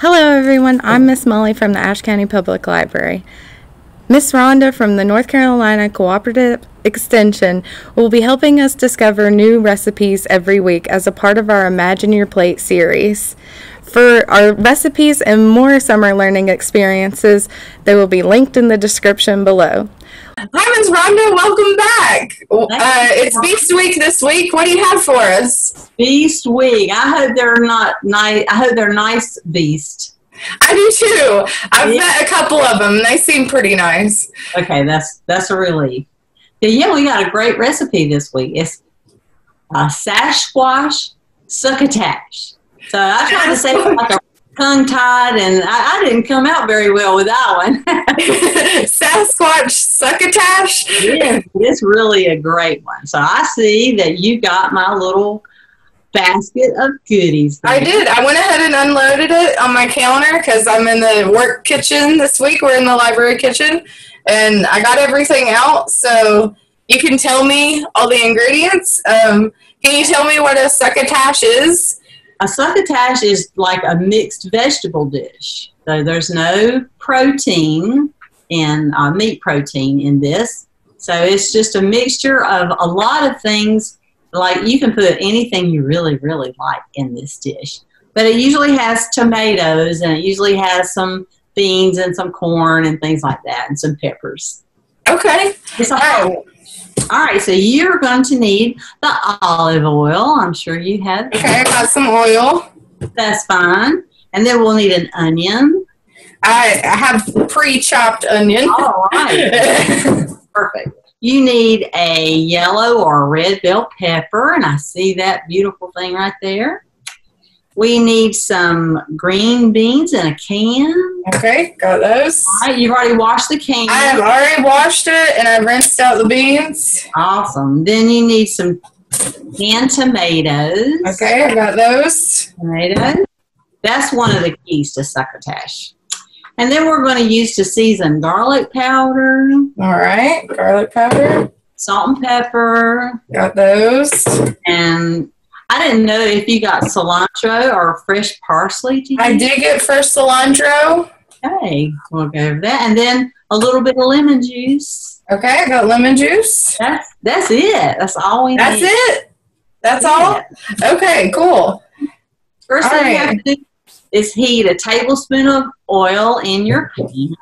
Hello everyone, I'm Miss Molly from the Ashe County Public Library. Miss Rhonda from the North Carolina Cooperative Extension will be helping us discover new recipes every week as a part of our Imagine Your Plate series. For our recipes and more summer learning experiences, they will be linked in the description below. Hi, Ms. Rhonda. Welcome back. It's Beast Week this week. What do you have for us? Beast Week. I hope they're not nice. I hope they're nice beasts. I do too. I've met a couple of them. They seem pretty nice. Okay, that's a relief. Yeah, we got a great recipe this week. It's a Sasquatch Succotash. So I tried to say it like a tongue-tied, and I didn't come out very well with that one. Sasquatch Succotash? Yeah, it's really a great one. So I see that you got my little basket of goodies there. I did. I went ahead and unloaded it on my counter because I'm in the work kitchen this week. We're in the library kitchen, and I got everything out, so you can tell me all the ingredients. Can you tell me what a succotash is? A succotash is like a mixed vegetable dish. So there's no protein in meat protein in this. So it's just a mixture of a lot of things. Like you can put anything you really, really like in this dish. But it usually has tomatoes, and it usually has some beans and some corn and things like that, and some peppers. Okay. All right, so you're going to need the olive oil. I'm sure you have. Okay, I got some oil. That's fine. And then we'll need an onion. I have pre-chopped onion. All right. Perfect. You need a yellow or a red bell pepper, and I see that beautiful thing right there. We need some green beans in a can. Okay, got those. All right, you've already washed the can. I have already washed it, and I rinsed out the beans. Awesome. Then you need some canned tomatoes. Okay, I got those. Tomatoes. That's one of the keys to succotash. And then we're going to use to season garlic powder. All right, garlic powder. Salt and pepper. Got those. And I didn't know if you got cilantro or fresh parsley to use. I did get fresh cilantro. Okay, we'll go over that. And then a little bit of lemon juice. Okay, I got lemon juice. That's it. That's all we need. That's it? That's all? Okay, cool. First thing you have to do is heat a tablespoon of oil in your pan.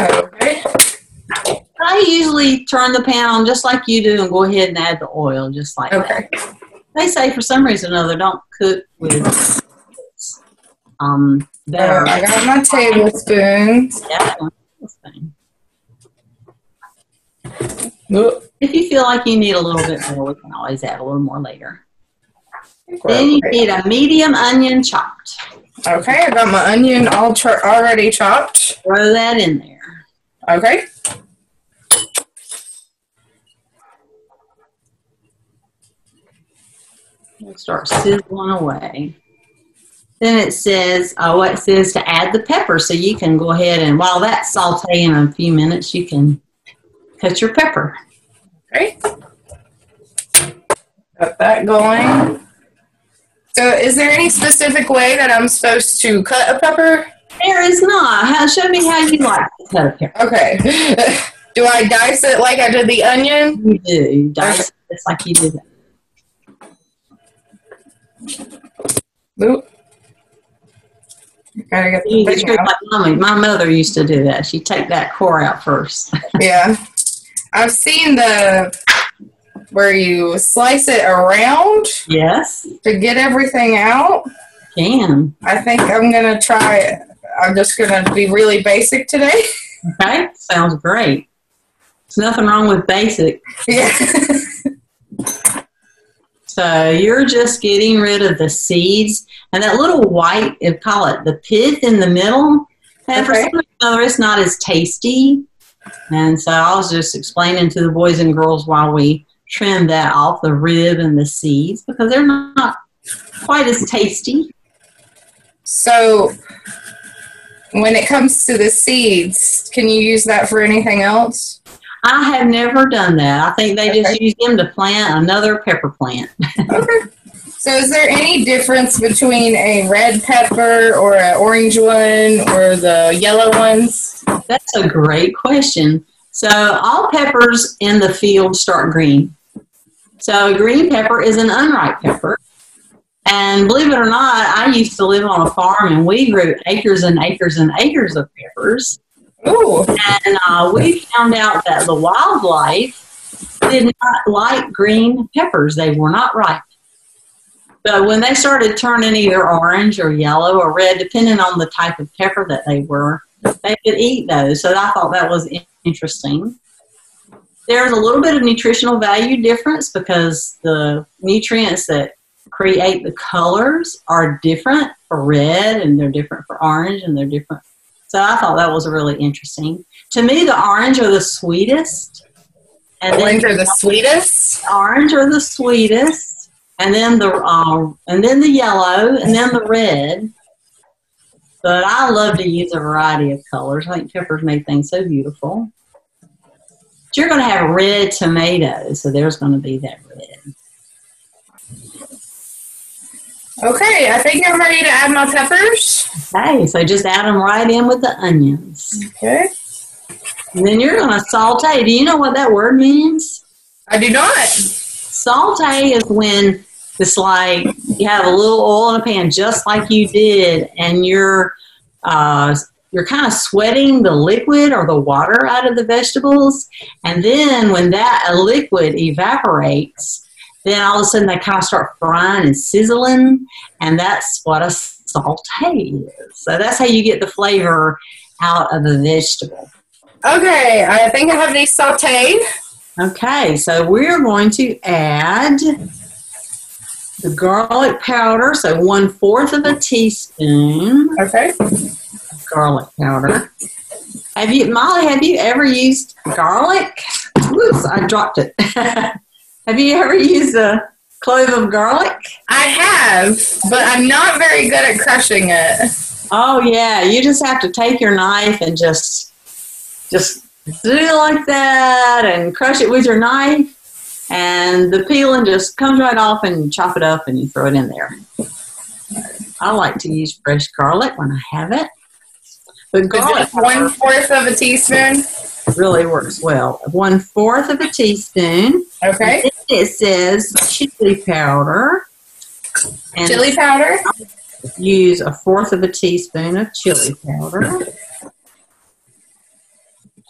Okay. I usually turn the pan on just like you do and go ahead and add the oil just like that. They say for some reason or another don't cook with better. I got my tablespoons. Yeah. If you feel like you need a little bit more, we can always add a little more later. Then you need a medium onion chopped. Okay, I got my onion already chopped. Throw that in there. Okay. We'll start sizzling away. Then it says, it says to add the pepper. So you can go ahead and while that's sauteing in a few minutes, you can cut your pepper. Okay. Got that going. So is there any specific way that I'm supposed to cut a pepper? There is not. Show me how you like to cut a pepper. Okay. Do I dice it like I did the onion? You do. You dice it just like you did that. Oop. Gotta get the thing out. Like my mother used to do that. She'd take that core out first. Yeah. I've seen where you slice it around. Yes. To get everything out. Can. I think I'm going to try it. I'm just going to be really basic today. Okay. Sounds great. There's nothing wrong with basic. Yeah. So you're just getting rid of the seeds and that little white, call it the pith in the middle. And for some reason or other, it's not as tasty. And so I was just explaining to the boys and girls while we trim that off, the rib and the seeds, because they're not quite as tasty. So when it comes to the seeds, can you use that for anything else? I have never done that. I think they just use them to plant another pepper plant. Okay. So is there any difference between a red pepper or an orange one or the yellow ones? That's a great question. So all peppers in the field start green. So a green pepper is an unripe pepper. And believe it or not, I used to live on a farm and we grew acres and acres and acres of peppers. Ooh. And we found out that the wildlife did not like green peppers. They were not ripe. But when they started turning either orange or yellow or red, depending on the type of pepper that they were, they could eat those. So I thought that was interesting. There's a little bit of nutritional value difference because the nutrients that create the colors are different for red and they're different for orange and they're different. So I thought that was really interesting. To me, the orange are the sweetest. And orange are the sweetest? Orange are the sweetest. And then the yellow, and then the red. But I love to use a variety of colors. I think peppers make things so beautiful. But you're going to have red tomatoes, so there's going to be that red. Okay, I think I'm ready to add my peppers. Okay, so just add them right in with the onions. Okay. And then you're going to saute. Do you know what that word means? I do not. Saute is when it's like you have a little oil in a pan, just like you did, and you're kind of sweating the liquid or the water out of the vegetables. And then when that liquid evaporates, then all of a sudden they kind of start frying and sizzling, and that's what a saute is. So that's how you get the flavor out of the vegetable. Okay, I think I have these sauteed. Okay, so we're going to add the garlic powder, so 1/4 of a teaspoon. Okay. Garlic powder. Molly, have you ever used garlic? Whoops, I dropped it. Have you ever used a clove of garlic? I have, but I'm not very good at crushing it. Oh, yeah. You just have to take your knife and just do it like that and crush it with your knife. And the peeling just comes right off and you chop it up and you throw it in there. I like to use fresh garlic when I have it. But garlic 1/4 of a teaspoon really works well. 1/4 of a teaspoon. Okay. And it says chili powder. And chili powder? Use 1/4 of a teaspoon of chili powder.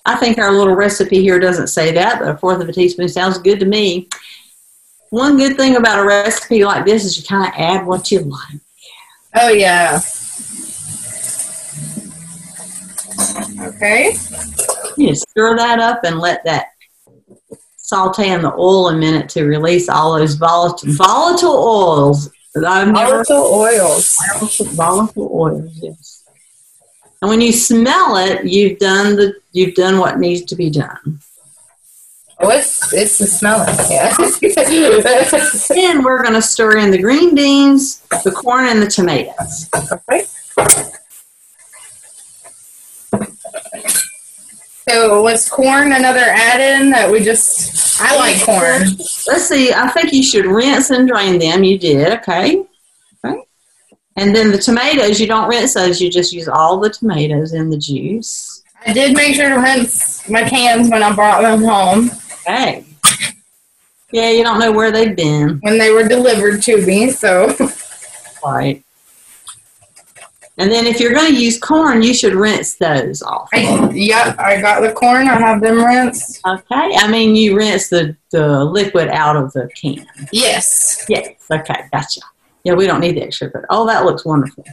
I think our little recipe here doesn't say that, but 1/4 of a teaspoon sounds good to me. One good thing about a recipe like this is you kind of add what you like. Oh, yeah. Okay. You stir that up and let that saute in the oil a minute to release all those volatile oils. Volatile oils, yes. And when you smell it, you've done what needs to be done. Oh, it's the smelling, yeah. Then we're going to stir in the green beans, the corn, and the tomatoes. Okay. So was corn another add-in that we just... I like corn. Let's see. I think you should rinse and drain them. You did. Okay. And then the tomatoes, you don't rinse those. You just use all the tomatoes in the juice. I did make sure to rinse my cans when I brought them home. Okay. Yeah, you don't know where they've been. When they were delivered to me, so. Right. And then if you're going to use corn, you should rinse those off. Yep, I got the corn. I have them rinsed. Okay. I mean, you rinse the liquid out of the can. Yes. Yes. Okay, gotcha. Yeah, we don't need the extra, but oh, that looks wonderful.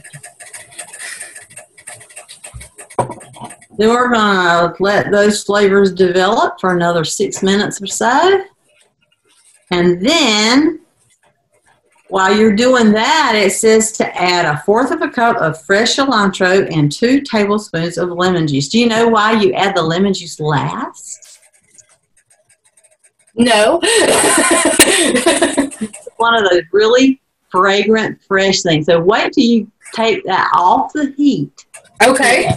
Then we're going to let those flavors develop for another 6 minutes or so. And then, while you're doing that, it says to add 1/4 of a cup of fresh cilantro and 2 tablespoons of lemon juice. Do you know why you add the lemon juice last? No. It's one of those really fragrant, fresh things. So wait till you take that off the heat. Okay.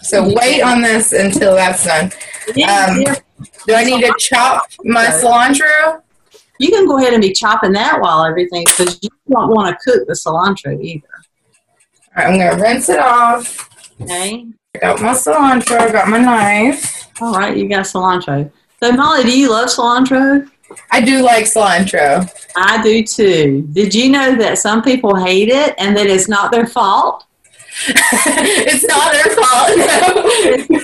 So wait on this until that's done. Do I need to chop my cilantro? you can go ahead and be chopping that while everything, because you don't want to cook the cilantro either. All right, I'm going to rinse it off. Okay. I got my cilantro. I got my knife. All right, you got cilantro. So, Molly, do you love cilantro? I do like cilantro. I do too. Did you know that some people hate it and that it's not their fault? It's not their fault. No.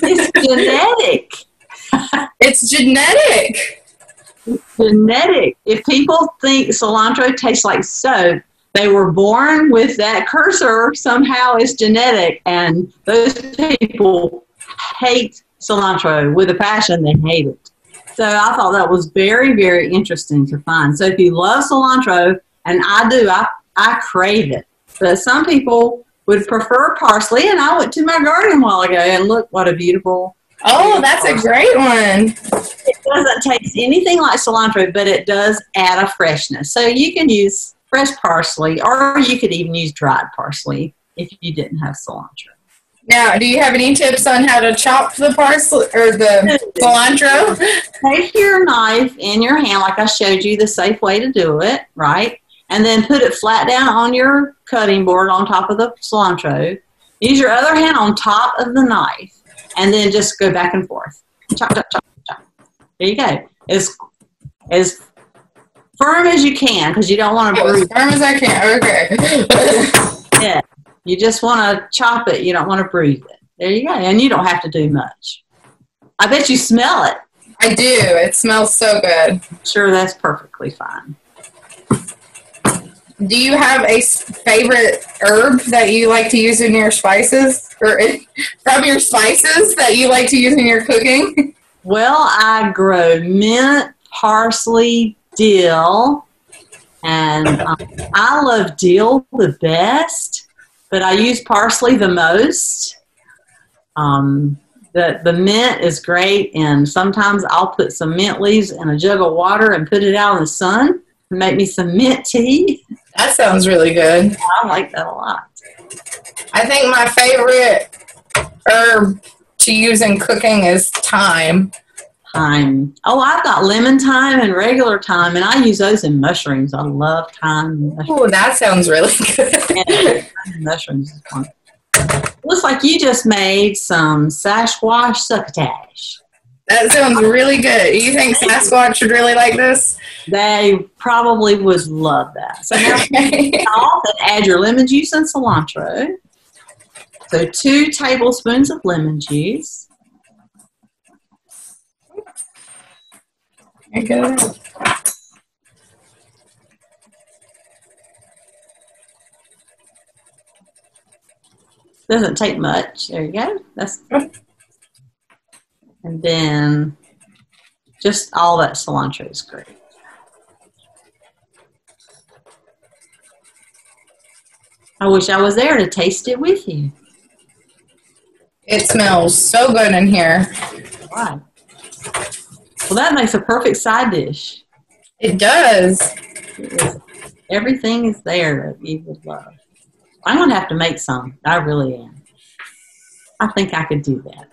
It's genetic. It's genetic. It's genetic. If people think cilantro tastes like soap, they were born with that cursor. Somehow it's genetic, and those people hate cilantro with a passion. They hate it. So I thought that was very, very interesting to find. So if you love cilantro, and I do, I crave it. But some people would prefer parsley, and I went to my garden a while ago, and look what a beautiful. Oh, that's a great one. It doesn't taste anything like cilantro, but it does add a freshness. So you can use fresh parsley, or you could even use dried parsley if you didn't have cilantro. Now, do you have any tips on how to chop the parsley or the cilantro? Take your knife in your hand, like I showed you the safe way to do it, right? And then put it flat down on your cutting board on top of the cilantro. Use your other hand on top of the knife, and then just go back and forth. Chop, chop, chop, chop. There you go. As firm as you can, because you don't want to bruise. As firm as I can. Okay. Yeah. You just want to chop it. You don't want to bruise it. There you go. And you don't have to do much. I bet you smell it. I do. It smells so good. Sure, that's perfectly fine. Do you have a favorite herb that you like to use in your spices? Or from your spices that you like to use in your cooking? Well, I grow mint, parsley, dill, and I love dill the best. But I use parsley the most. The mint is great, and sometimes I'll put some mint leaves in a jug of water and put it out in the sun and make me some mint tea. That sounds really good. I like that a lot. I think my favorite herb to use in cooking is thyme. Thyme. Oh, I've got lemon thyme and regular thyme, and I use those in mushrooms. I love thyme. Oh, that sounds really good. Yeah, mushrooms is fun. Looks like you just made some Sasquatch Succotash. That sounds really good. You think Sasquatch would really like this? They probably would love that. So now off and add your lemon juice and cilantro. So 2 tablespoons of lemon juice. Okay. Doesn't take much. There you go. That's. And then just all that cilantro is great. I wish I was there to taste it with you. It smells so good in here. Wow. Well, that makes a perfect side dish. It does. Everything is there that you would love. I'm going to have to make some. I really am. I think I could do that.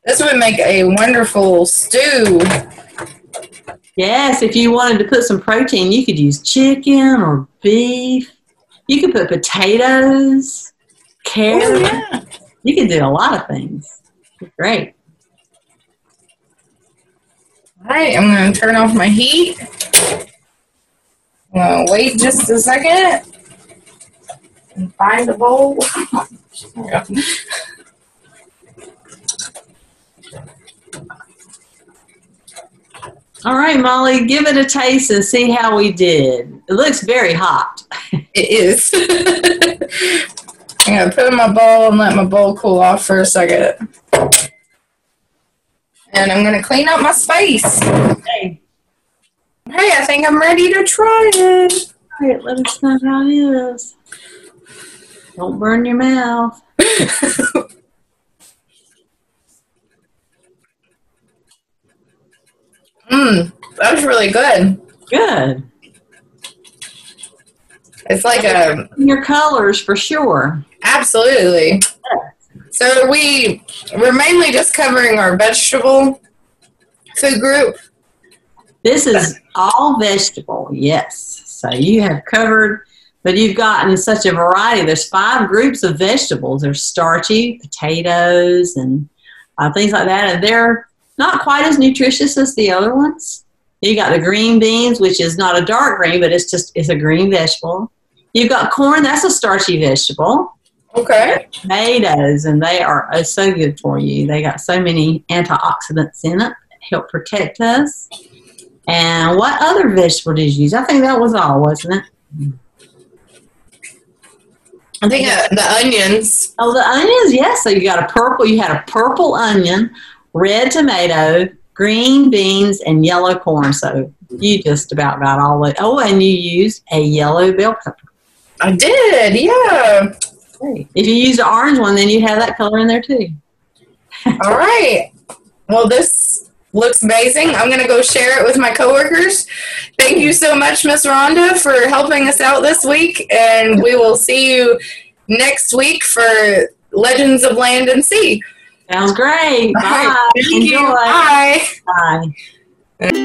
This would make a wonderful stew. Yes, if you wanted to put some protein, you could use chicken or beef. You could put potatoes, carrots. Oh, yeah. You can do a lot of things. Great. All right, I'm going to turn off my heat. I'm going to wait just a second and find the bowl. All right, Molly, give it a taste and see how we did. It looks very hot. It is. I'm going to put it in my bowl and let my bowl cool off for a second. And I'm going to clean up my space. Okay. Hey, I think I'm ready to try it. All right, let us know how it is. Don't burn your mouth. That was really good. Good. It's like your colors for sure. food group? This is all vegetable, yes. So you have covered, but you've gotten such a variety. There's 5 groups of vegetables. There's starchy, potatoes, and things like that. And they're not quite as nutritious as the other ones. You got the green beans, which is not a dark green, but it's a green vegetable. You've got corn, that's a starchy vegetable. Okay. Tomatoes, and they are so good for you. They got so many antioxidants in it that help protect us. And what other vegetable did you use? I think that was all, wasn't it? I think the onions. Oh, the onions, yes. So you had a purple onion, red tomato, green beans, and yellow corn. So you just about got all of it. Oh, and you used a yellow bell pepper. I did, yeah. If you use the orange one, then you have that color in there too. All right. Well, this looks amazing. I'm going to go share it with my coworkers. Thank you so much, Miss Rhonda, for helping us out this week. And we will see you next week for Legends of Land and Sea. Sounds great. Bye. Right. Thank you. Bye. Bye.